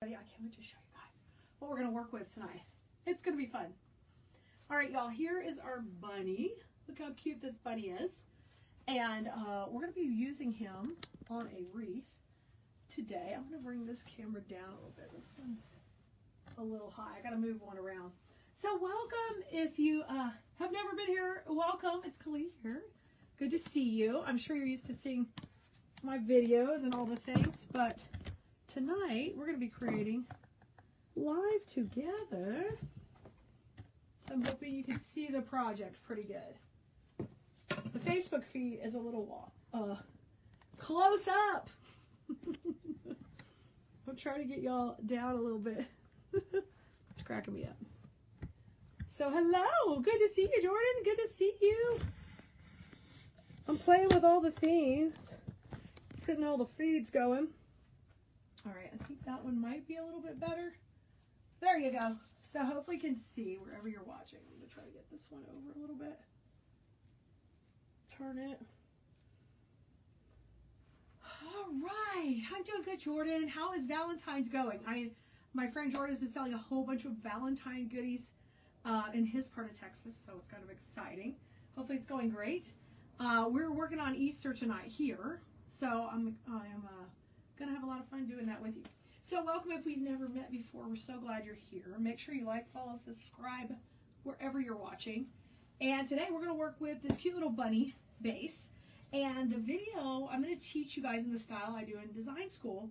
I can't wait to show you guys what we're going to work with tonight. It's going to be fun. All right, y'all, here is our bunny. Look how cute this bunny is. And we're going to be using him on a wreath today. I'm going to bring this camera down a little bit. This one's a little high. I got to move one around. So welcome. If you have never been here, welcome. It's Khalid here. Good to see you. I'm sure you're used to seeing my videos and all the things, but tonight we're going to be creating live together. So I'm hoping you can see the project pretty good. The Facebook feed is a little close up. I'm trying to get y'all down a little bit. It's cracking me up. So hello, good to see you, Jordan. Good to see you. I'm playing with all the themes, getting all the feeds going. All right, I think that one might be a little bit better. There you go. So hopefully you can see wherever you're watching. I'm gonna try to get this one over a little bit. Turn it. All right, I'm doing good, Jordan. How is Valentine's going? My friend Jordan has been selling a whole bunch of Valentine goodies in his part of Texas, so it's kind of exciting. Hopefully it's going great. We're working on Easter tonight here, so I'm gonna have a lot of fun doing that with you. So welcome if we've never met before. We're so glad you're here. Make sure you like, follow, subscribe wherever you're watching. And today we're gonna work with this cute little bunny base. And the video, I'm gonna teach you guys in the style I do in design school.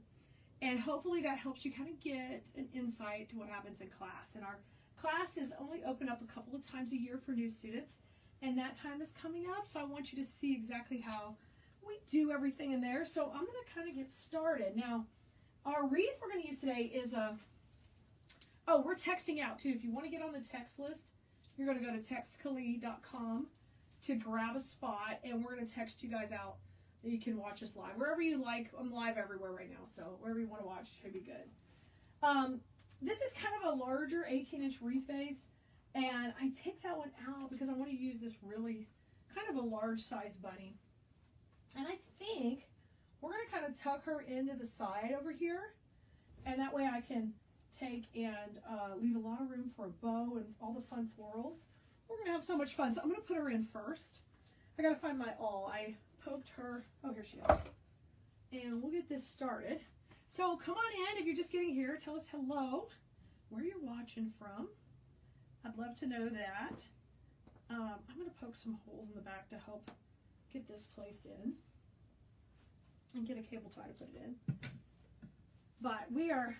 And hopefully that helps you kind of get an insight to what happens in class. And our class is only open up a couple of times a year for new students. And that time is coming up, so I want you to see exactly how we do everything in there. So I'm gonna kind of get started. Now, our wreath we're gonna use today is we're texting out too. If you wanna get on the text list, you're gonna go to textkhalid.com to grab a spot, and we're gonna text you guys out that you can watch us live. Wherever you like, I'm live everywhere right now, so wherever you wanna watch should be good. This is kind of a larger 18-inch wreath base, and I picked that one out because I wanna use this really kind of a large size bunny. And I think we're going to kind of tuck her into the side over here. And that way I can take and leave a lot of room for a bow and all the fun florals. We're going to have so much fun. So I'm going to put her in first. I got to find my awl. I poked her. Oh, here she is. And we'll get this started. So come on in. If you're just getting here, tell us hello, where you're watching from. I'd love to know that. I'm going to poke some holes in the back to help get this placed in and get a cable tie to put it in. But we are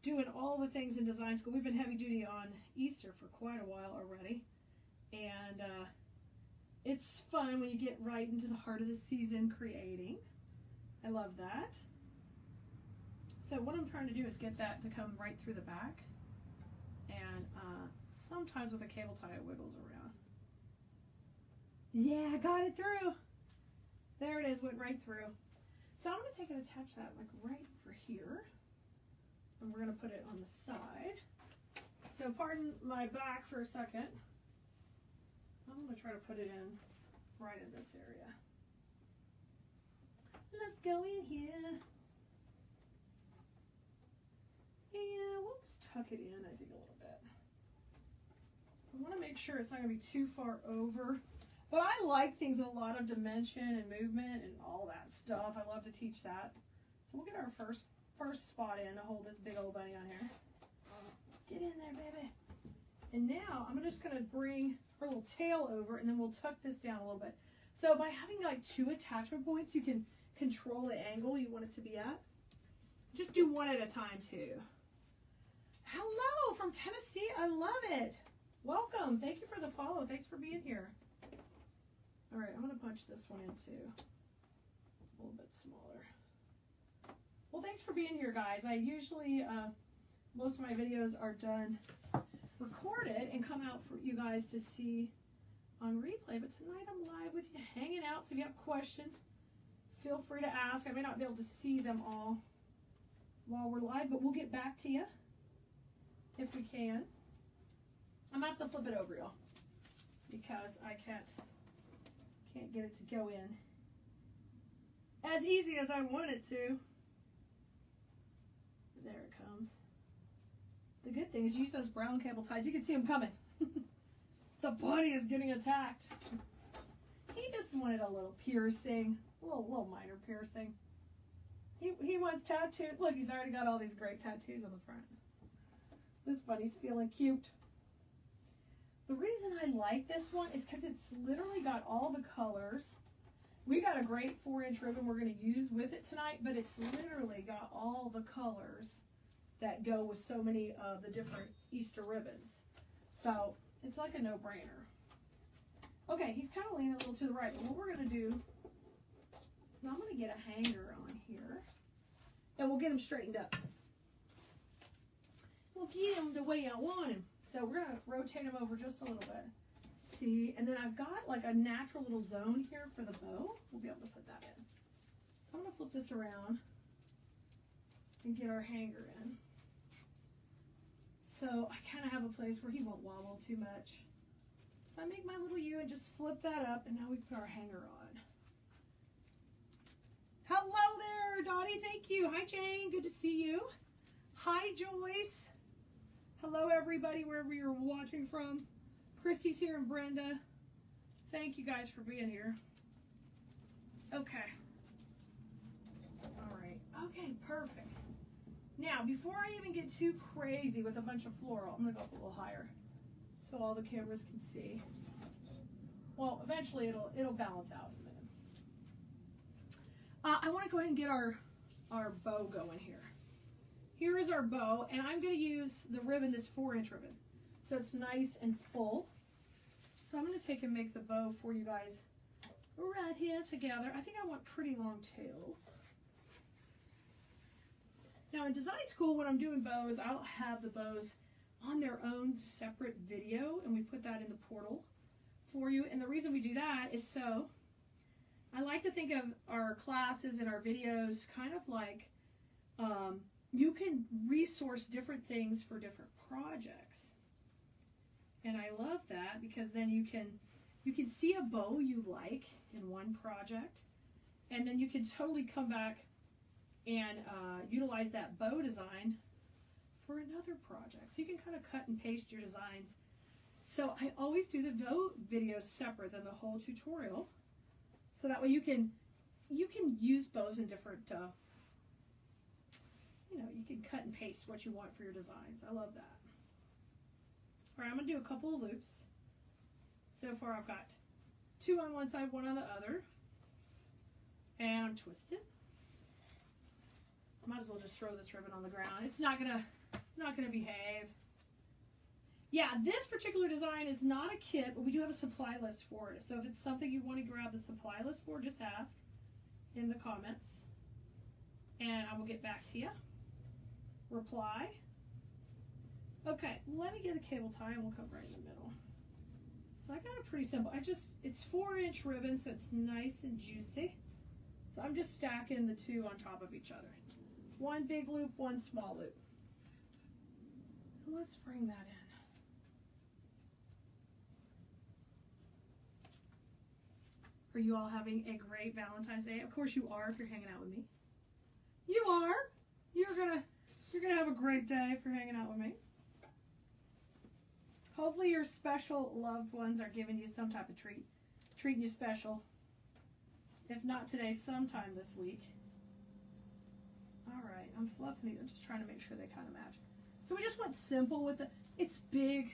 doing all the things in design school. We've been heavy duty on Easter for quite a while already, and it's fun when you get right into the heart of the season creating. I love that. So what I'm trying to do is get that to come right through the back, and sometimes with a cable tie it wiggles around. Yeah, got it through. There it is, went right through. So I'm going to take and attach that like right over here. And we're going to put it on the side. So pardon my back for a second. I'm going to try to put it in right in this area. Let's go in here. And we'll just tuck it in, I think, a little bit. I want to make sure it's not going to be too far over. But I like things with a lot of dimension and movement and all that stuff. I love to teach that. So we'll get our first spot in to hold this big old bunny on here. Get in there, baby. And now I'm just going to bring her little tail over, and then we'll tuck this down a little bit. So by having like 2 attachment points, you can control the angle you want it to be at. Just do one at a time too. Hello from Tennessee. I love it. Welcome. Thank you for the follow. Thanks for being here. All right, I'm going to punch this one in too. A little bit smaller. Well, thanks for being here, guys. I usually, most of my videos are done recorded and come out for you guys to see on replay. But tonight I'm live with you, hanging out. So if you have questions, feel free to ask. I may not be able to see them all while we're live, but we'll get back to you if we can. I'm going to have to flip it over, y'all, because I can't get it to go in as easy as I want it to. problems. The good thing is use those brown cable ties. You can see them coming. The bunny is getting attacked. He just wanted a little piercing, a little minor piercing. He wants tattooed. Look, he's already got all these great tattoos on the front. This bunny's feeling cute. The reason I like this one is because it's literally got all the colors. We got a great 4-inch ribbon we're going to use with it tonight, but it's literally got all the colors that go with so many of the different Easter ribbons. So it's like a no-brainer. Okay, he's kind of leaning a little to the right, but what we're going to do is I'm going to get a hanger on here, and we'll get him straightened up. We'll get him the way I want him. So we're going to rotate him over just a little bit. See, and then I've got like a natural little zone here for the bow. We'll be able to put that in. So I'm going to flip this around and get our hanger in. So I kind of have a place where he won't wobble too much. So I make my little U and just flip that up, and now we put our hanger on. Hello there, Dottie. Thank you. Hi, Jane. Good to see you. Hi, Joyce. Hello, everybody, wherever you're watching from. Christy's here and Brenda. Thank you guys for being here. Okay. All right. Okay, perfect. Now, before I even get too crazy with a bunch of floral, I'm going to go up a little higher so all the cameras can see. Well, eventually it'll balance out in a minute. I want to go ahead and get our bow going here. Here is our bow, and I'm going to use the ribbon, this 4-inch ribbon. So it's nice and full. So I'm going to take and make the bow for you guys right here together. I think I want pretty long tails. Now in design school, when I'm doing bows, I'll have the bows on their own separate video, and we put that in the portal for you. And the reason we do that is so I like to think of our classes and our videos kind of like you can resource different things for different projects. And I love that because then you can see a bow you like in one project, and then you can totally come back and utilize that bow design for another project. So you can kind of cut and paste your designs. So I always do the bow videos separate than the whole tutorial. So that way you can use bows in different, you can cut and paste what you want for your designs. I love that. All right, I'm going to do a couple of loops. So far I've got 2 on one side, 1 on the other. And I'm twisted. Might as well just throw this ribbon on the ground. It's not gonna behave. Yeah, this particular design is not a kit, but we do have a supply list for it. So if it's something you want to grab the supply list for, just ask in the comments, and I will get back to you. Reply. Okay, let me get a cable tie, and we'll come right in the middle. So I got it pretty simple. It's 4-inch ribbon, so it's nice and juicy. So I'm just stacking the 2 on top of each other. 1 big loop, 1 small loop. Let's bring that in. Are you all having a great Valentine's Day? Of course you are if you're hanging out with me. You are. You're gonna have a great day if you're hanging out with me. Hopefully your special loved ones are giving you some type of treat, treating you special. If not today, sometime this week. All right, I'm fluffing these. I'm just trying to make sure they kind of match. So we just went simple with it's big,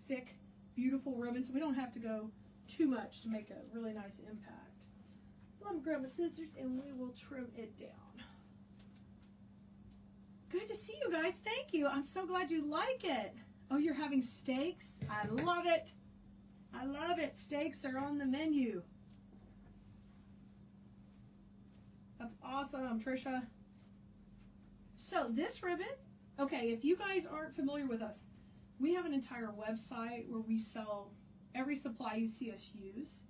thick, beautiful ribbon, so we don't have to go too much to make a really nice impact. Let me grab my scissors and we will trim it down. Good to see you guys. Thank you. I'm so glad you like it. Oh, you're having steaks? I love it. I love it. Steaks are on the menu. That's awesome, Trisha. So this ribbon, okay, if you guys aren't familiar with us, we have an entire website where we sell every supply you see us use,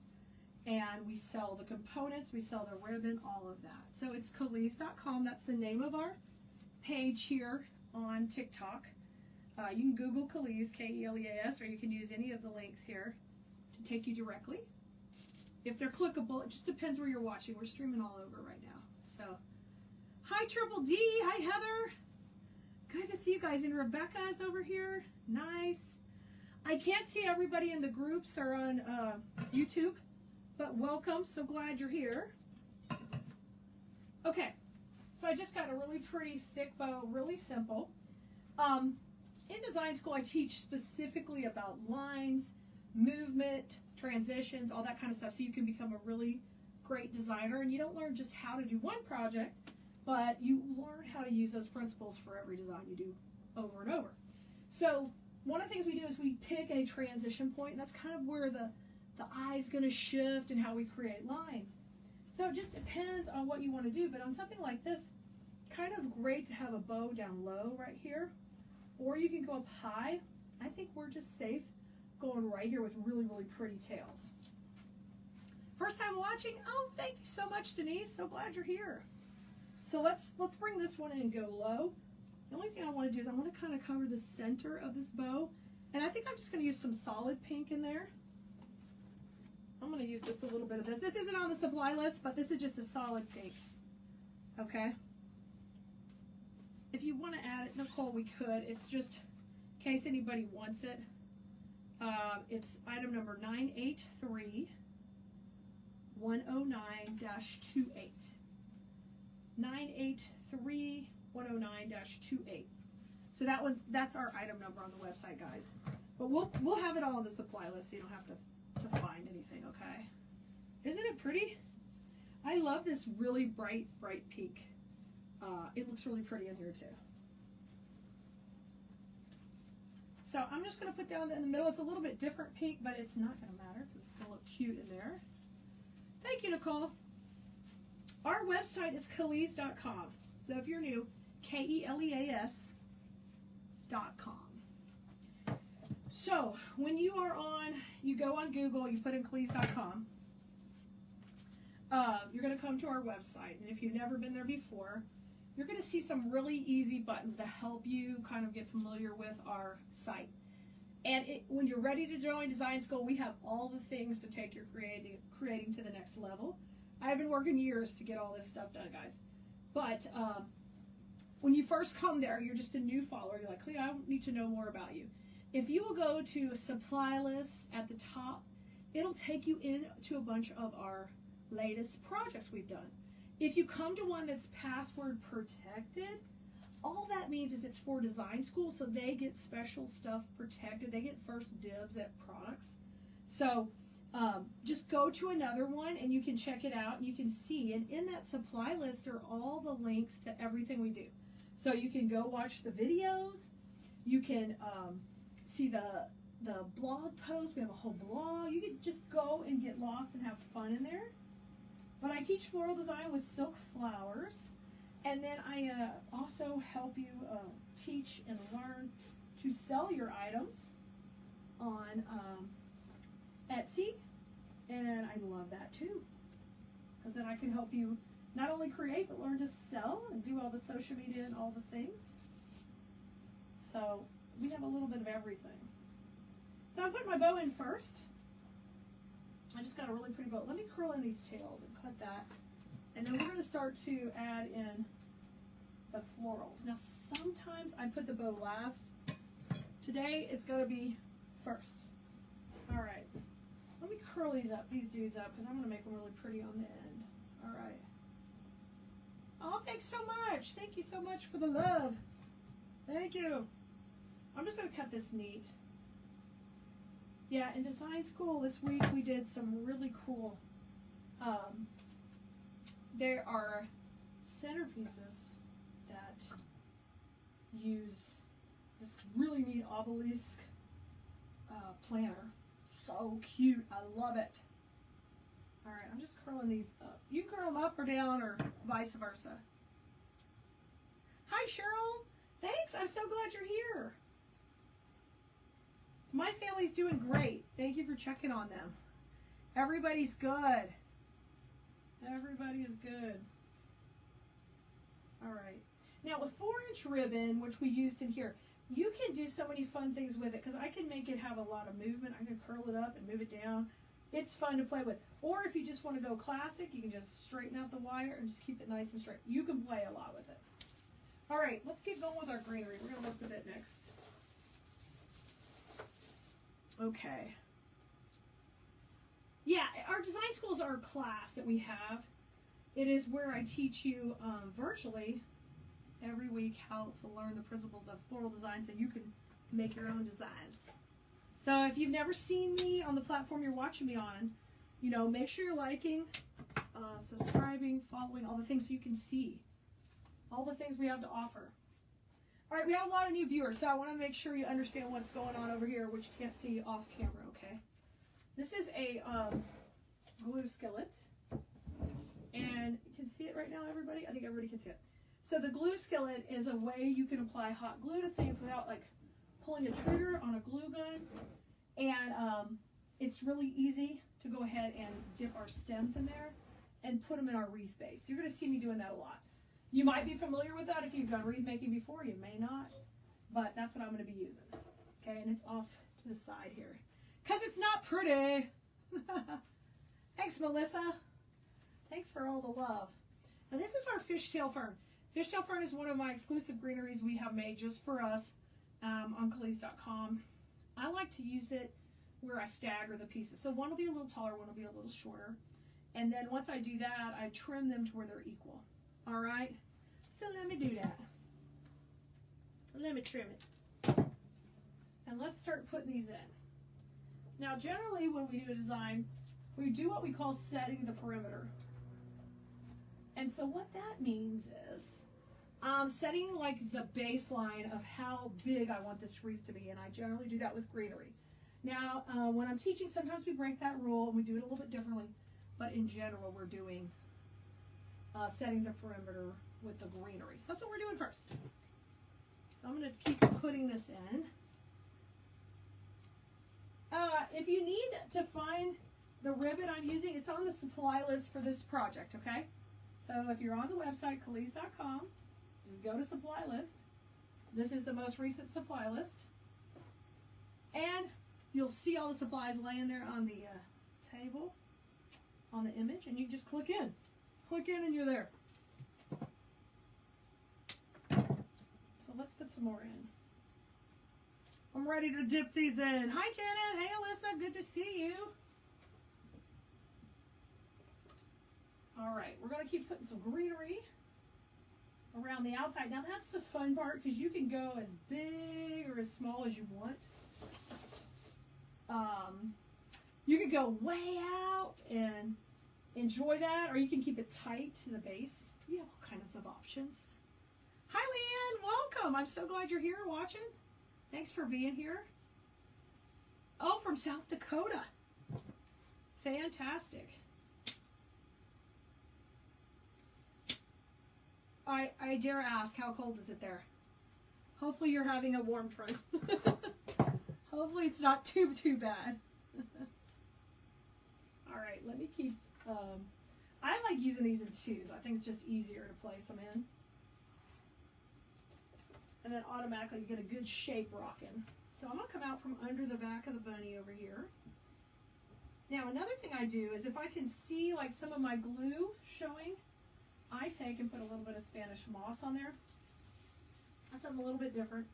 and we sell the components, we sell the ribbon, all of that. So it's Keleas.com. That's the name of our page here on TikTok. You can Google Keleas, K-E-L-E-A-S, or you can use any of the links here to take you directly. If they're clickable, it just depends where you're watching. We're streaming all over right now. So, hi Triple D, hi Heather. Good to see you guys. And Rebecca's over here. Nice. I can't see everybody in the groups or on YouTube, but welcome. So glad you're here. Okay, so I just got a really pretty thick bow, really simple. In design school, I teach specifically about lines, movement, transitions, all that kind of stuff, so you can become a really great designer. And you don't learn just how to do one project, but you learn how to use those principles for every design you do over and over. So one of the things we do is we pick a transition point, and that's kind of where the eye's going to shift and how we create lines. So it just depends on what you want to do, but on something like this, kind of great to have a bow down low right here, or you can go up high. I think we're just safe going right here with really, really pretty tails. First time watching? Oh, thank you so much, Denise. So glad you're here. So let's bring this one in and go low. The only thing I want to do is I want to kind of cover the center of this bow, and I think I'm just going to use some solid pink in there. I'm going to use just a little bit of this. This isn't on the supply list, but this is just a solid pink. Okay. If you want to add it, Nicole, we could. It's just in case anybody wants it. It's item number 983-109-28. 983-109-28. So that's our item number on the website, guys. But we'll have it all on the supply list, so you don't have to find anything, okay? Isn't it pretty? I love this really bright pink. It looks really pretty in here too. So I'm just going to put down in the middle. It's a little bit different pink, but it's not going to matter because it's going to look cute in there. Thank you, Nicole. Our website is Keleas.com. So if you're new, Keleas.com. So when you are you go on Google, you put in Keleas.com. You're going to come to our website, and if you've never been there before, you're going to see some really easy buttons to help you kind of get familiar with our site. And when you're ready to join design school, we have all the things to take your creating to the next level. I've been working years to get all this stuff done, guys. But when you first come there, you're just a new follower. You're like, Clea, I need to know more about you. If you will go to a supply list at the top, it'll take you into a bunch of our latest projects we've done. If you come to one that's password protected, all that means is it's for design school, so they get special stuff protected. They get first dibs at products. So just go to another one and you can check it out and you can see. And in that supply list are all the links to everything we do. So you can go watch the videos. You can see the blog posts. We have a whole blog. You can just go and get lost and have fun in there. But I teach floral design with silk flowers, and then I also help you teach and learn to sell your items on Etsy, and I love that too, because then I can help you not only create but learn to sell and do all the social media and all the things. So we have a little bit of everything. So I'm putting my bow in first. I just got a really pretty bow. Let me curl in these tails and cut that. And then we're going to start to add in the florals. Now sometimes I put the bow last. Today it's going to be first. All right. Let me curl these dudes up, because I'm going to make them really pretty on the end. All right. Oh, thanks so much. Thank you so much for the love. Thank you. I'm just going to cut this neat. Yeah, in design school this week we did some really cool, there are centerpieces that use this really neat obelisk planner. So cute, I love it. All right, I'm just curling these up. You can curl them up or down or vice versa. Hi Cheryl, thanks, I'm so glad you're here. My family's doing great. Thank you for checking on them. Everybody's good. Everybody is good. All right. Now with 4-inch ribbon, which we used in here, you can do so many fun things with it, because I can make it have a lot of movement. I can curl it up and move it down. It's fun to play with. Or if you just want to go classic, you can just straighten out the wire and just keep it nice and straight. You can play a lot with it. All right, let's keep going with our greenery. We're going to look at it next. Okay. Yeah, our design school is our class that we have. It is where I teach you virtually every week how to learn the principles of floral design so you can make your own designs. So if you've never seen me on the platform you're watching me on, you know, make sure you're liking, subscribing, following, all the things so you can see all the things we have to offer. All right, we have a lot of new viewers, so I want to make sure you understand what's going on over here, which you can't see off camera, okay? This is a glue skillet, and you can see it right now, everybody? I think everybody can see it. So the glue skillet is a way you can apply hot glue to things without like pulling a trigger on a glue gun, and it's really easy to go ahead and dip our stems in there and put them in our wreath base. You're going to see me doing that a lot. You might be familiar with that if you've done wreath making before. You may not, but that's what I'm going to be using. Okay, and it's off to the side here because it's not pretty. Thanks, Melissa. Thanks for all the love. Now this is our fishtail fern. Fishtail fern is one of my exclusive greeneries we have made just for us on Cottage.com. I like to use it where I stagger the pieces. So one will be a little taller, one will be a little shorter. And then once I do that, I trim them to where they're equal. All right? So let me do that. Let me trim it. And let's start putting these in. Now, generally when we do a design, we do what we call setting the perimeter. And so what that means is setting like the baseline of how big I want this wreath to be. And I generally do that with greenery. Now, when I'm teaching, sometimes we break that rule and we do it a little bit differently. But in general, we're doing setting the perimeter with the greenery. So that's what we're doing first. So I'm going to keep putting this in. If you need to find the ribbon I'm using, it's on the supply list for this project, okay? So if you're on the website, Khalees.com, just go to supply list. This is the most recent supply list. And you'll see all the supplies laying there on the table, on the image, and you just click in. Click in and you're there. So let's put some more in. I'm ready to dip these in. Hi, Janet. Hey, Alyssa. Good to see you. All right, we're going to keep putting some greenery around the outside. Now, that's the fun part because you can go as big or as small as you want. You could go way out and enjoy that, or you can keep it tight to the base. You have all kinds of options. Hi, Leanne. Welcome. I'm so glad you're here watching. Thanks for being here. Oh, from South Dakota. Fantastic. I dare ask, how cold is it there? Hopefully you're having a warm front. Hopefully it's not too bad. All right, let me keep, I like using these in twos. I think it's just easier to place them in. And then automatically you get a good shape rocking. So I'm going to come out from under the back of the bunny over here. Now another thing I do is if I can see like some of my glue showing, I take and put a little bit of Spanish moss on there. That's something a little bit different,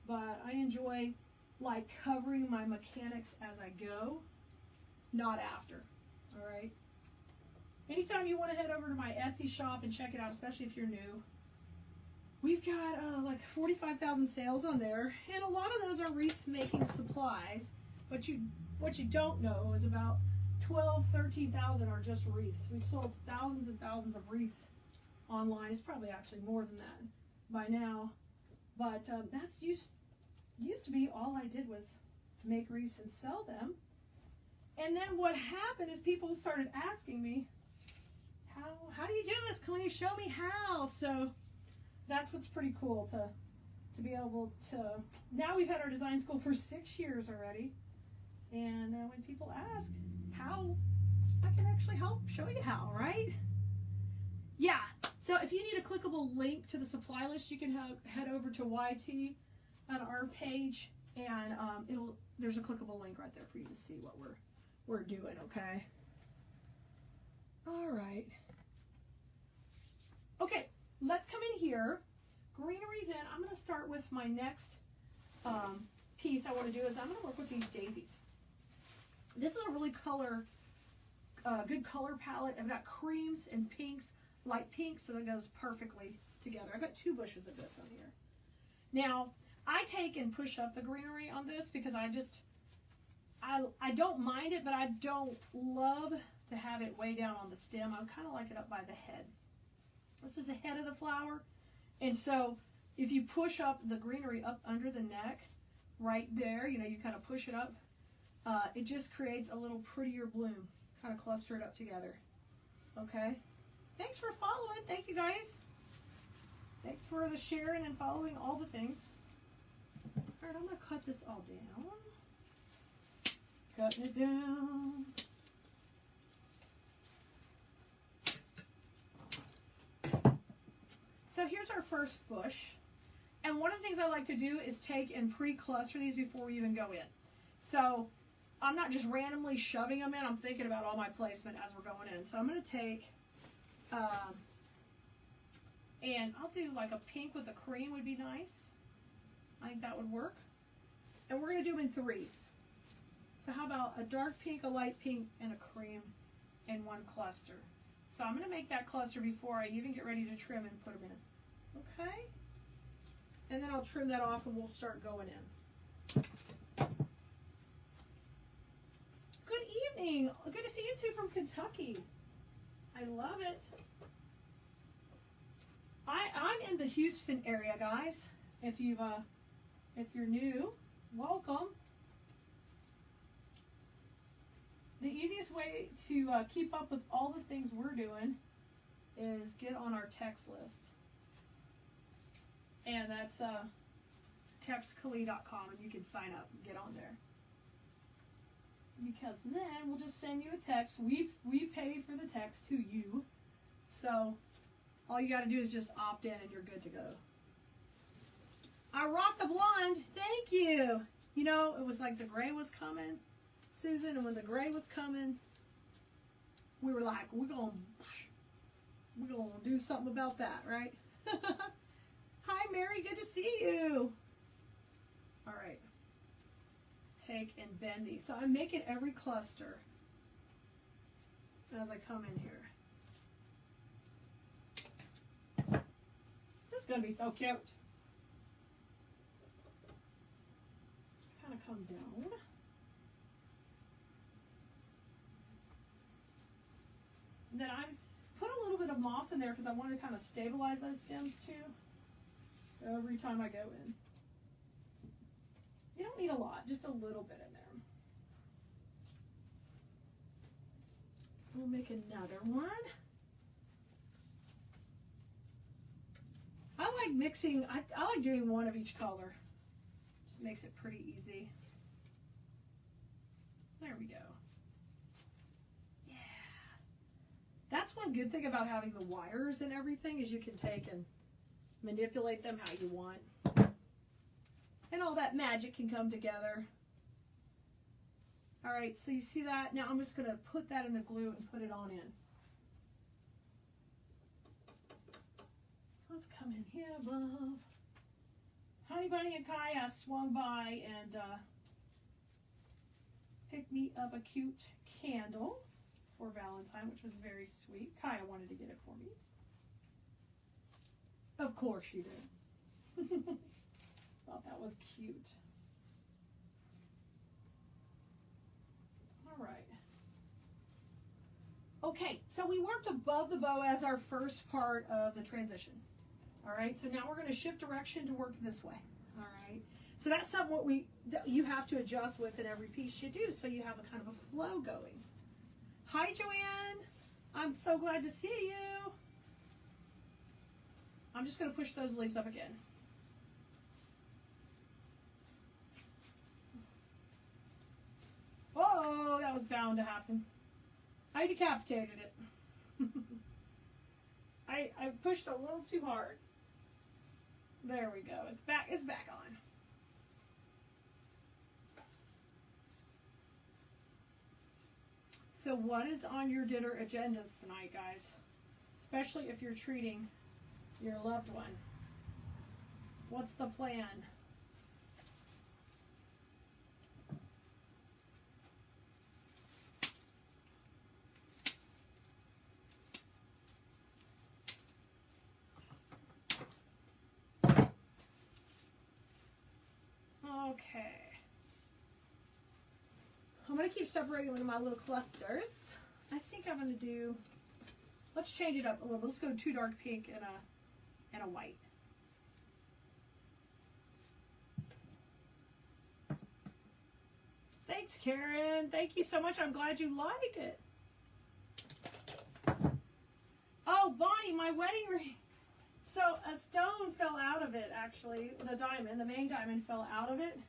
but I enjoy like covering my mechanics as I go, not after. All right. Anytime you want to head over to my Etsy shop and check it out, especially if you're new, we've got like 45,000 sales on there, and a lot of those are wreath making supplies. But what you don't know is about 13,000 are just wreaths. We've sold thousands and thousands of wreaths online. It's probably actually more than that by now. But that's used to be all I did was make wreaths and sell them. And then what happened is people started asking me, how do you do this, Khalees? Show me how. So that's what's pretty cool to be able to. Now we've had our design school for 6 years already. And when people ask how, I can actually help show you how, right? Yeah, so if you need a clickable link to the supply list, you can head over to YT on our page, and there's a clickable link right there for you to see what we're doing, okay? All right. Okay, let's come in here. greenery's in, I'm going to start with my next piece I want to do is I'm going to work with these daisies. This is a really good color palette. I've got creams and pinks, light pink, so that goes perfectly together. I've got 2 bushes of this on here. Now, I take and push up the greenery on this because I don't mind it, but I don't love to have it way down on the stem. I kind of like it up by the head. This is the head of the flower. And so if you push up the greenery up under the neck, right there, you kind of push it up, it just creates a little prettier bloom. Kind of cluster it up together. Okay? Thanks for following. Thank you, guys. Thanks for the sharing and following all the things. All right, I'm going to cut this all down. Cutting it down. So here's our first bush. And one of the things I like to do is take and pre-cluster these before we even go in. So I'm not just randomly shoving them in. I'm thinking about all my placement as we're going in. So I'm going to take, and I'll do like a pink with a cream would be nice. I think that would work. And we're going to do them in 3s. So how about a dark pink, a light pink, and a cream in one cluster. So I'm going to make that cluster before I even get ready to trim and put them in. Okay? And then I'll trim that off and we'll start going in. Good evening. Good to see you two from Kentucky. I love it. I'm in the Houston area, guys. If you're new, welcome. The easiest way to keep up with all the things we're doing is get on our text list. And that's textkali.com, and you can sign up and get on there. Because then we'll just send you a text. We pay for the text to you. So all you got to do is just opt in and you're good to go. I rock the blonde. Thank you. It was like the gray was coming, Susan, and when the gray was coming, we were like, we're gonna do something about that, right? Hi, Mary. Good to see you. All right. Take and bend these. So I'm making every cluster as I come in here. This is going to be so cute. Let's kind of come down. And then I put a little bit of moss in there because I want to kind of stabilize those stems too every time I go in. You don't need a lot, just a little bit in there. We'll make another one. I like mixing, I like doing one of each color. Just makes it pretty easy. There we go. Yeah. That's one good thing about having the wires and everything is you can take and manipulate them how you want. And all that magic can come together. All right, so you see that? Now I'm just going to put that in the glue and put it on in. Let's come in here above. Honey Bunny and Kaya swung by and picked me up a cute candle for Valentine, which was very sweet. Kaya wanted to get it for me. Of course you did. Thought that was cute. All right. Okay, so we worked above the bow as our first part of the transition. All right, so now we're going to shift direction to work this way. All right, so that's something that you have to adjust with in every piece you do, so you have a kind of a flow going. Hi, Joanne. I'm so glad to see you. I'm just going to push those leaves up again. Whoa, that was bound to happen. I decapitated it. I pushed a little too hard. There we go. It's back on. So what is on your dinner agendas tonight, guys? Especially if you're treating your loved one. What's the plan? Okay. I'm going to keep separating them into my little clusters. I think I'm going to do, let's change it up a little bit. Let's go 2 dark pink and a white. Thanks, Karen. Thank you so much. I'm glad you like it. Oh, Bonnie, my wedding ring. So a stone fell out of it, actually. The diamond, the main diamond fell out of it.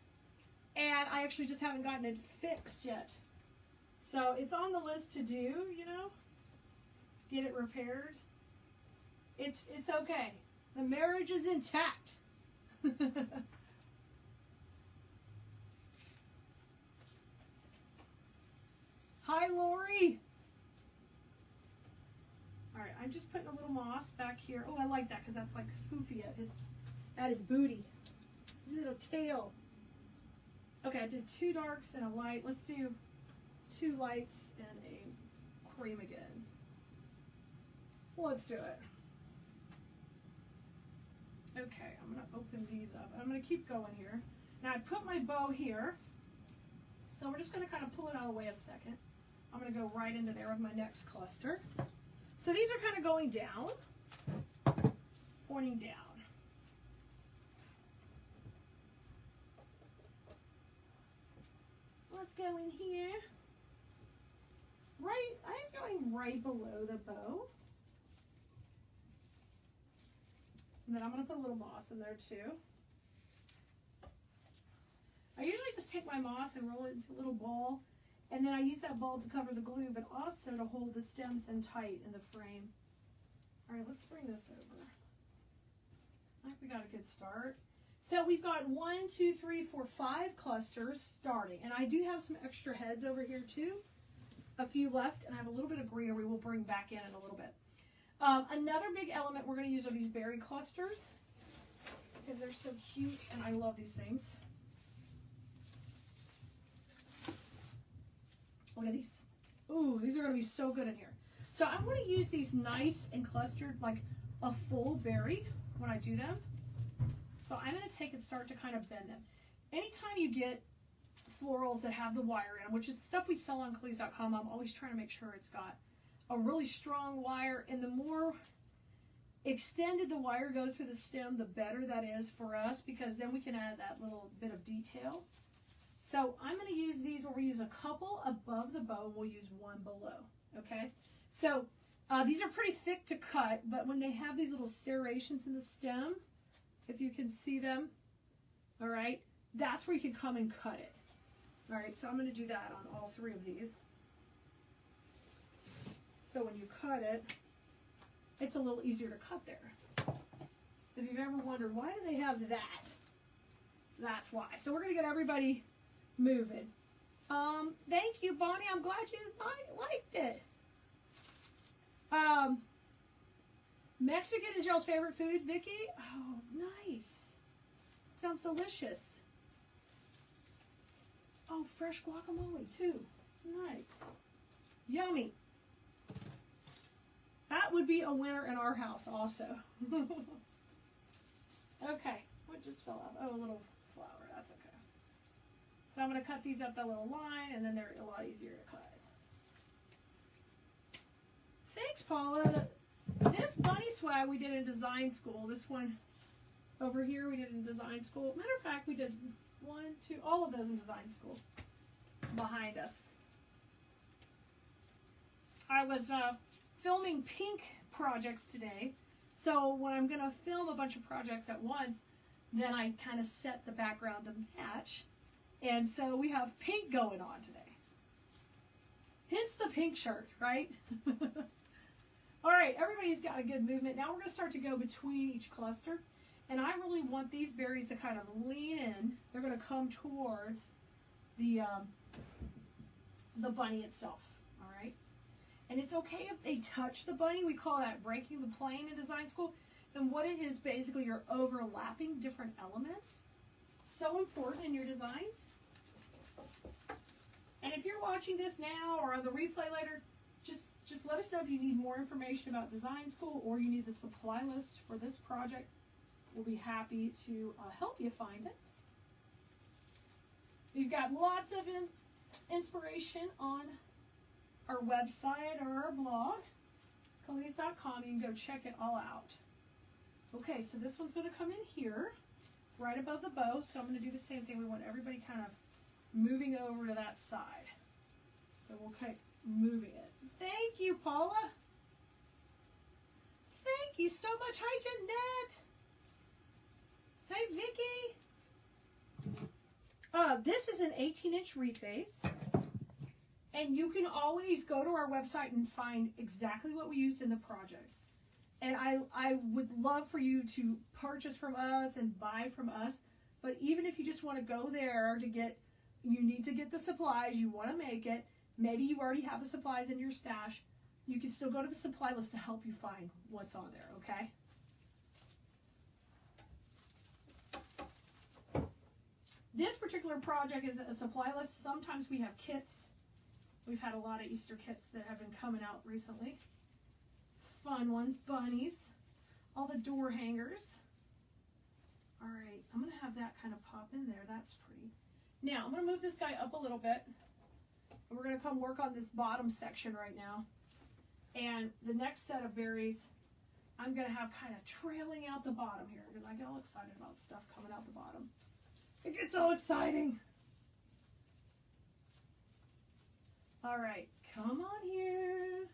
And I actually just haven't gotten it fixed yet. So it's on the list to do, you know. Get it repaired. It's okay. The marriage is intact. Hi, Lori. All right, I'm just putting a little moss back here. Oh, I like that because that's like foofy at his booty. His little tail. Okay, I did 2 darks and a light. Let's do 2 lights and a cream again. Let's do it. Okay, I'm going to open these up. I'm going to keep going here. Now I put my bow here. So we're just going to kind of pull it out of the way a second. I'm going to go right into there with my next cluster. So these are kind of going down, pointing down. Let's go in here. Right, I'm going right below the bow. And then I'm going to put a little moss in there too. I usually just take my moss and roll it into a little ball, and then I use that ball to cover the glue, but also to hold the stems in tight in the frame. All right, let's bring this over. I think we got a good start. So we've got 1, 2, 3, 4, 5 clusters starting, and I do have some extra heads over here too. A few left, and I have a little bit of greenery we'll bring back in a little bit. Another big element we're going to use are these berry clusters because they're so cute, and I love these things. Look at these. Ooh, these are going to be so good in here. So I want to use these nice and clustered, like a full berry when I do them. So I'm going to take and start to kind of bend them. Anytime you get florals that have the wire in them, which is stuff we sell on Cleese.com, I'm always trying to make sure it's got a really strong wire, and the more extended the wire goes through the stem, the better that is for us, because then we can add that little bit of detail. So I'm going to use these where we use a couple above the bow, we'll use 1 below, okay? So these are pretty thick to cut, but when they have these little serrations in the stem, if you can see them, all right, that's where you can come and cut it. All right, so I'm going to do that on all 3 of these. So when you cut it, it's a little easier to cut there. So if you've ever wondered, why do they have that? That's why. So we're going to get everybody moving. Thank you, Bonnie. I'm glad you liked it. Mexican is y'all's favorite food, Vicki? Oh, nice. Sounds delicious. Oh, fresh guacamole, too. Nice. Yummy. That would be a winner in our house also. Okay, what just fell out? Oh, a little flower, that's okay. So I'm going to cut these up that little line, and then they're a lot easier to cut. Thanks, Paula. This bunny swag we did in design school. This one over here we did in design school. Matter of fact, we did 1, 2, all of those in design school behind us. I was filming pink projects today. So when I'm going to film a bunch of projects at once, then I kind of set the background to match. And so we have pink going on today. Hence the pink shirt, right? All right, everybody's got a good movement. Now we're going to start to go between each cluster. And I really want these berries to kind of lean in. They're going to come towards the bunny itself, all right? And it's okay if they touch the bunny. We call that breaking the plane in design school. And what it is, basically, you're overlapping different elements. So important in your designs. And if you're watching this now or on the replay later, just let us know if you need more information about design school or you need the supply list for this project. We'll be happy to help you find it. We've got lots of inspiration on our website or our blog, Khalees.com. You can go check it all out. Okay, so this one's going to come in here, right above the bow. So I'm going to do the same thing. We want everybody kind of moving over to that side. So we'll keep moving it. Thank you, Paula. Thank you so much. Hi, Jeanette. Hi, Vicki. This is an 18-inch wreath base. And you can always go to our website and find exactly what we used in the project. And I would love for you to purchase from us and buy from us. But even if you just want to go there to get, you need to get the supplies, you want to make it, maybe you already have the supplies in your stash, you can still go to the supply list to help you find what's on there, okay? This particular project is a supply list. Sometimes we have kits. We've had a lot of Easter kits that have been coming out recently. Fun ones, bunnies, all the door hangers. All right, I'm gonna have that kind of pop in there. That's pretty. Now, I'm gonna move this guy up a little bit. And we're gonna come work on this bottom section right now. And the next set of berries, I'm gonna have kind of trailing out the bottom here because I get all excited about stuff coming out the bottom. It gets so exciting. All right, come on here.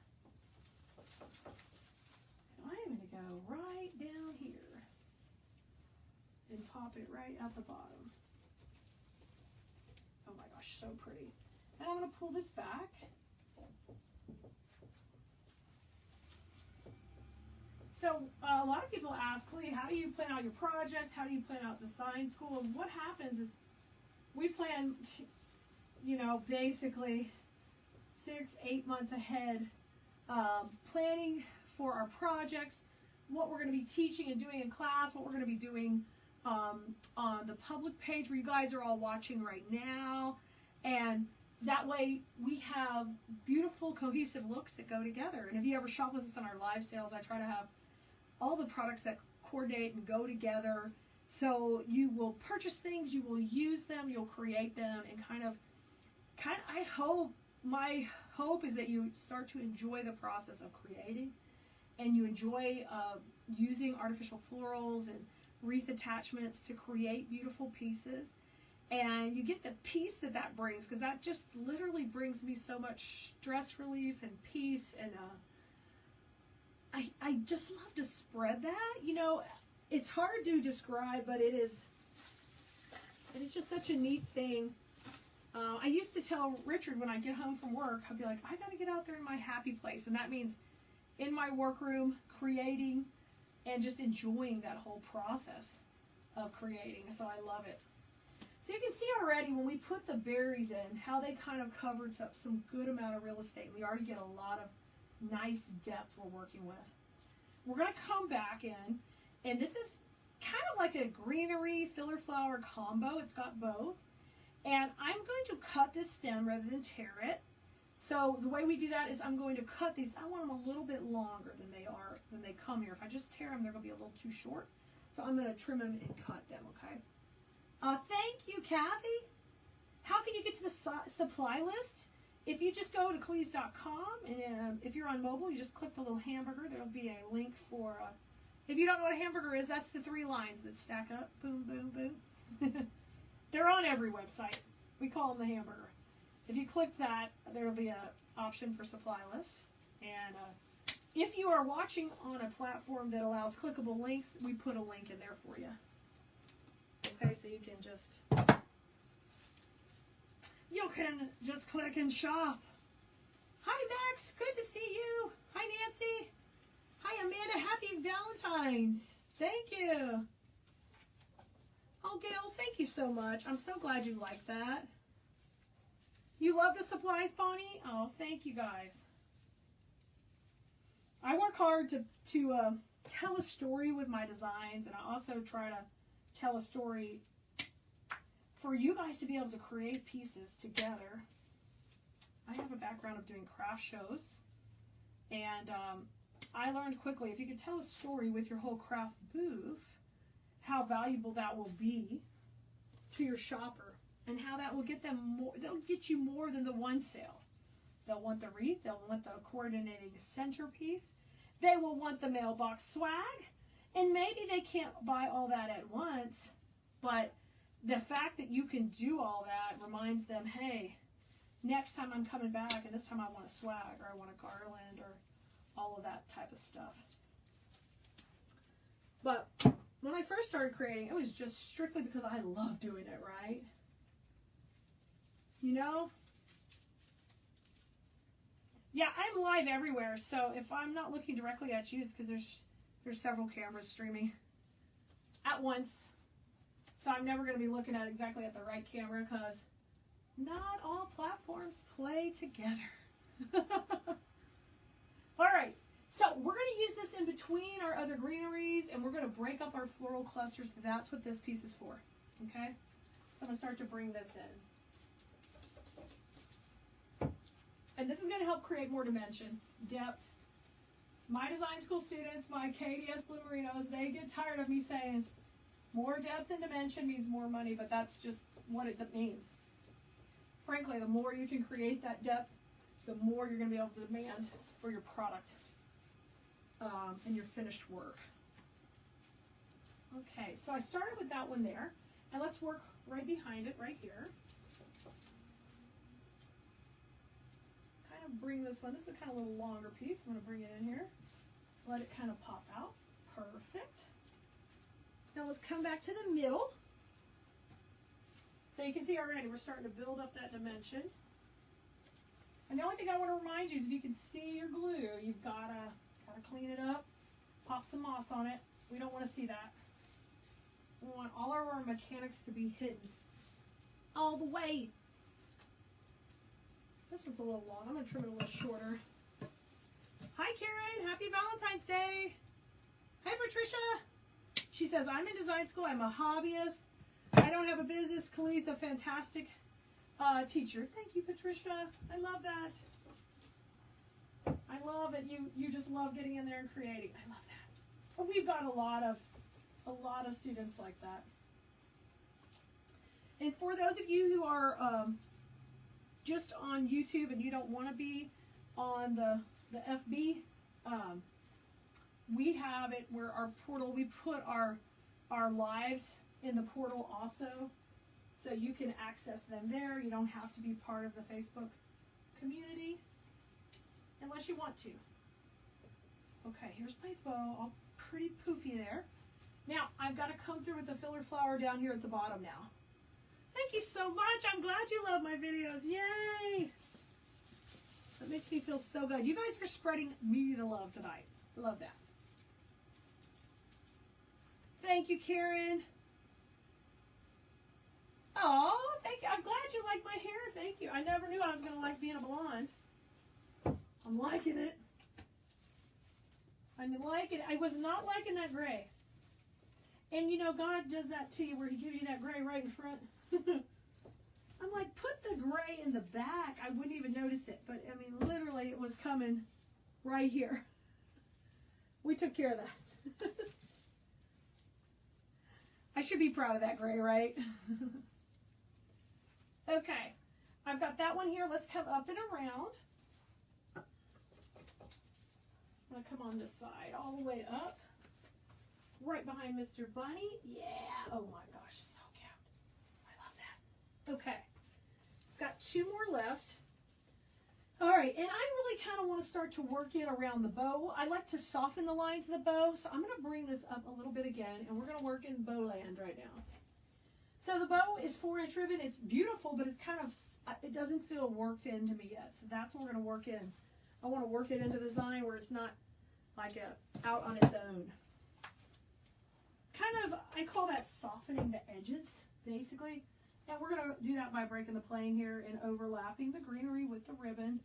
I'm going to go right down here and pop it right at the bottom. Oh my gosh, so pretty. And I'm going to pull this back. So a lot of people ask, Lee, how do you plan out your projects? How do you plan out design school? And what happens is we plan, you know, basically 6-8 months ahead, planning for our projects, what we're going to be teaching and doing in class, what we're going to be doing on the public page where you guys are all watching right now. And that way we have beautiful cohesive looks that go together. And if you ever shop with us on our live sales, I try to have all the products that coordinate and go together. So you will purchase things, you will use them, you'll create them, and kind of I hope, my hope is that you start to enjoy the process of creating, and you enjoy using artificial florals and wreath attachments to create beautiful pieces. And you get the peace that that brings, because that just literally brings me so much stress relief and peace. And I just love to spread that. You know, it's hard to describe, but it is just such a neat thing. I used to tell Richard when I get home from work, I'd be like, I got to get out there in my happy place. And that means in my workroom, creating and just enjoying that whole process of creating. So I love it. So you can see already when we put the berries in, how they kind of covered up some good amount of real estate. We already get a lot of nice depth we're working with. We're going to come back in, and this is kind of like a greenery filler flower combo. It's got both. And I'm going to cut this stem rather than tear it. So the way we do that is I'm going to cut these. I want them a little bit longer than they come here. If I just tear them, they're going to be a little too short. So I'm going to trim them and cut them, okay? Thank you, Kathy. How can you get to the supply list? If you just go to Khalees.com, and if you're on mobile, you just click the little hamburger. There'll be a link for, if you don't know what a hamburger is, that's the 3 lines that stack up. Boom, boom, boom. They're on every website. We call them the hamburger. If you click that, there will be an option for supply list. And if you are watching on a platform that allows clickable links, we put a link in there for you. Okay, so you can just click and shop. Hi, Max. Good to see you. Hi, Nancy. Hi, Amanda. Happy Valentine's. Thank you. Oh, Gail, thank you so much. I'm so glad you like that. You love the supplies, Bonnie? Oh, thank you guys. I work hard to tell a story with my designs, and I also try to tell a story for you guys to be able to create pieces together. I have a background of doing craft shows, and I learned quickly if you could tell a story with your whole craft booth, how valuable that will be to your shopper, and how that will get them more. They'll get you more than the one sale. They'll want the wreath, they'll want the coordinating centerpiece, they will want the mailbox swag, and maybe they can't buy all that at once, but the fact that you can do all that reminds them, hey, next time I'm coming back, and this time I want a swag, or I want a garland, or all of that type of stuff. But when I first started creating, it was just strictly because I love doing it, right? You know? Yeah, I'm live everywhere, so if I'm not looking directly at you, it's because there's several cameras streaming at once. So I'm never going to be looking at exactly at the right camera, because not all platforms play together. All right, so we're going to use this in between our other greeneries, and we're going to break up our floral clusters. That's what this piece is for, okay? So I'm going to start to bring this in. And this is going to help create more dimension, depth. My design school students, my KDS Blue Merinos, they get tired of me saying more depth and dimension means more money, but that's just what it means. Frankly, the more you can create that depth, the more you're going to be able to demand for your product and your finished work. Okay, so I started with that one there, and let's work right behind it, right here. Bring this one. This is a kind of little longer piece. I'm going to bring it in here. Let it kind of pop out. Perfect. Now let's come back to the middle. So you can see already we're starting to build up that dimension. And the only thing I want to remind you is if you can see your glue, you've got to clean it up, pop some moss on it. We don't want to see that. We want all of our mechanics to be hidden all the way. This one's a little long. I'm going to trim it a little shorter. Hi, Karen. Happy Valentine's Day. Hi, Patricia. She says, I'm in design school. I'm a hobbyist. I don't have a business. Khalid's a fantastic teacher. Thank you, Patricia. I love that. I love it. You just love getting in there and creating. I love that. But we've got a lot of students like that. And for those of you who are just on YouTube and you don't want to be on the FB, we have it where our portal, we put our lives in the portal also, so you can access them there. You don't have to be part of the Facebook community unless you want to. Okay, here's my bow, all pretty poofy there. Now I've got to come through with the filler flower down here at the bottom now. Thank you so much. I'm glad you love my videos. Yay! That makes me feel so good. You guys are spreading me the love tonight. I love that. Thank you, Karen. Oh, thank you. I'm glad you like my hair. Thank you. I never knew I was going to like being a blonde. I'm liking it. I'm liking it. I was not liking that gray. And you know, God does that to you where he gives you that gray right in front. I'm like, put the gray in the back. I wouldn't even notice it. But, I mean, literally, it was coming right here. We took care of that. I should be proud of that gray, right? Okay. I've got that one here. Let's come up and around. I'm going to come on this side all the way up. Right behind Mr. Bunny. Yeah. Oh, my gosh. So cute. I love that. Okay. Got two more left. All right. And I really kind of want to start to work in around the bow. I like to soften the lines of the bow. So I'm going to bring this up a little bit again. And we're going to work in bow land right now. So the bow is 4-inch ribbon. It's beautiful, but it's kind of, it doesn't feel worked into me yet. So that's what we're going to work in. I want to work it into the design where it's not like out on its own. Kind of, I call that softening the edges, basically. And we're going to do that by breaking the plane here and overlapping the greenery with the ribbon.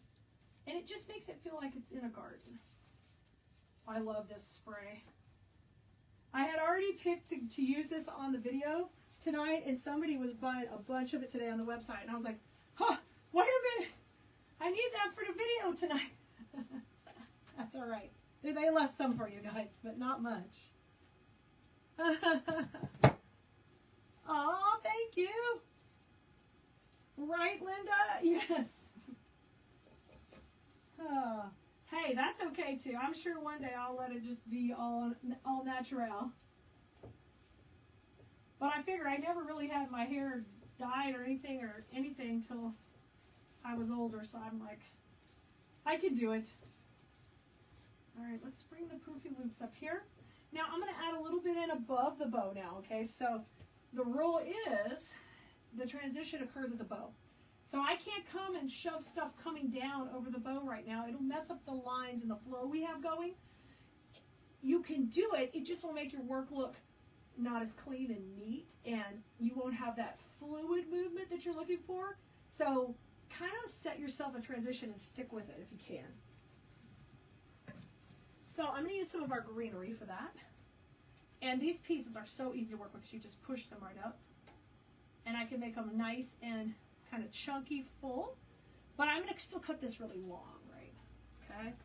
And it just makes it feel like it's in a garden. I love this spray. I had already picked to use this on the video tonight, and somebody was buying a bunch of it today on the website, and I was like, huh, wait a minute, I need that for the video tonight. That's all right. They left some for you guys, but not much. Oh, thank you. Right, Linda? Yes. Hey, that's okay too. I'm sure one day I'll let it just be all natural. But I figured I never really had my hair dyed or anything till I was older, so I'm like, I can do it. All right, let's bring the poofy loops up here. Now I'm going to add a little bit in above the bow now, okay? So the rule is the transition occurs at the bow. So I can't come and shove stuff coming down over the bow right now. It'll mess up the lines and the flow we have going. You can do it, it just will make your work look not as clean and neat, and you won't have that fluid movement that you're looking for. So kind of set yourself a transition and stick with it if you can. So I'm going to use some of our greenery for that. And these pieces are so easy to work with because you just push them right up. And I can make them nice and kind of chunky full. But I'm going to still cut this really long, right? Okay.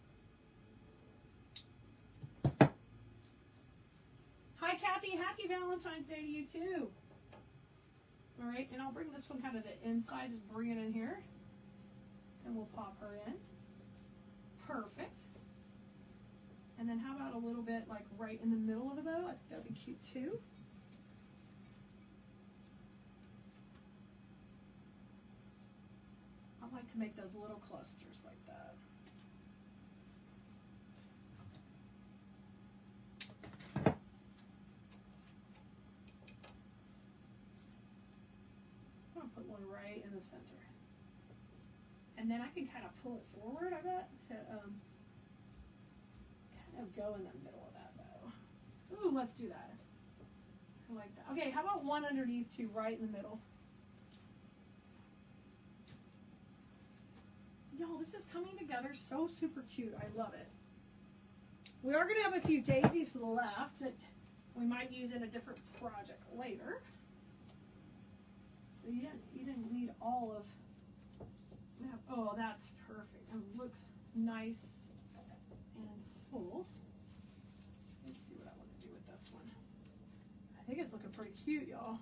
Hi, Kathy. Happy Valentine's Day to you, too. All right, and I'll bring this one kind of the inside, just bring it in here. And we'll pop her in. Perfect. And then how about a little bit like right in the middle of the bow? I think that would be cute too. I like to make those little clusters like that. I'm going to put one right in the center. And then I can kind of pull it forward, I bet, to go in the middle of that bow. Ooh, let's do that. I like that. Okay, how about one underneath too, right in the middle? Y'all, this is coming together so super cute. I love it. We are going to have a few daisies left that we might use in a different project later. So you didn't need all of. Oh, that's perfect. And it looks nice and full. Let's see what I want to do with this one. I think it's looking pretty cute, y'all.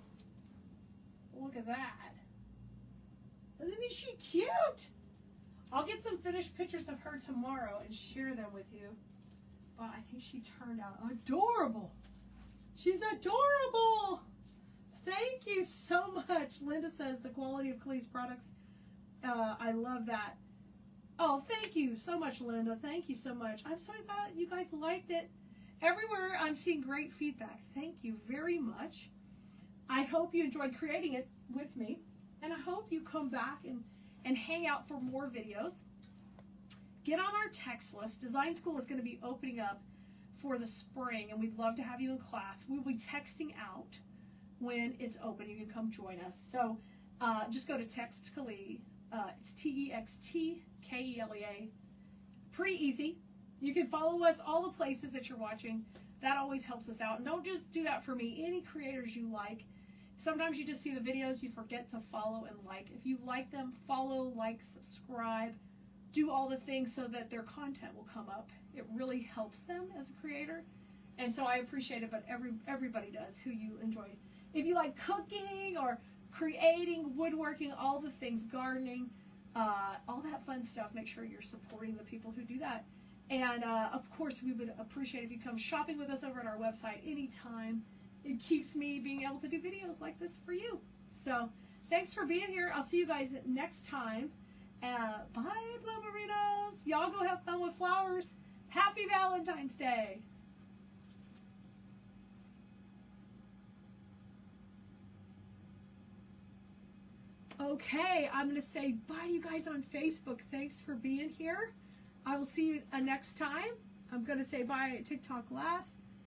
Look at that. Isn't she cute? I'll get some finished pictures of her tomorrow and share them with you. But I think she turned out adorable. She's adorable. Thank you so much. Linda says the quality of Clee's products. I love that. Oh, thank you so much, Linda. Thank you so much. I'm so glad you guys liked it. Everywhere I'm seeing great feedback. Thank you very much. I hope you enjoyed creating it with me. And I hope you come back and hang out for more videos. Get on our text list. Design School is going to be opening up for the spring, and we'd love to have you in class. We'll be texting out when it's open. You can come join us. So just go to Text Klee. It's TEXTKELEA. Pretty easy. You can follow us all the places that you're watching. That always helps us out. And don't just do that for me. Any creators you like. Sometimes you just see the videos, you forget to follow and like. If you like them, follow, like, subscribe. Do all the things so that their content will come up. It really helps them as a creator. And so I appreciate it, but everybody does who you enjoy. If you like cooking or creating, woodworking, all the things, gardening, all that fun stuff, make sure you're supporting the people who do that. And of course, we would appreciate if you come shopping with us over at our website anytime. It keeps me being able to do videos like this for you. So thanks for being here. I'll see you guys next time. Bye, Bloomerinos. Y'all go have fun with flowers. Happy Valentine's Day. Okay, I'm going to say bye to you guys on Facebook. Thanks for being here. I will see you next time. I'm going to say bye at TikTok last.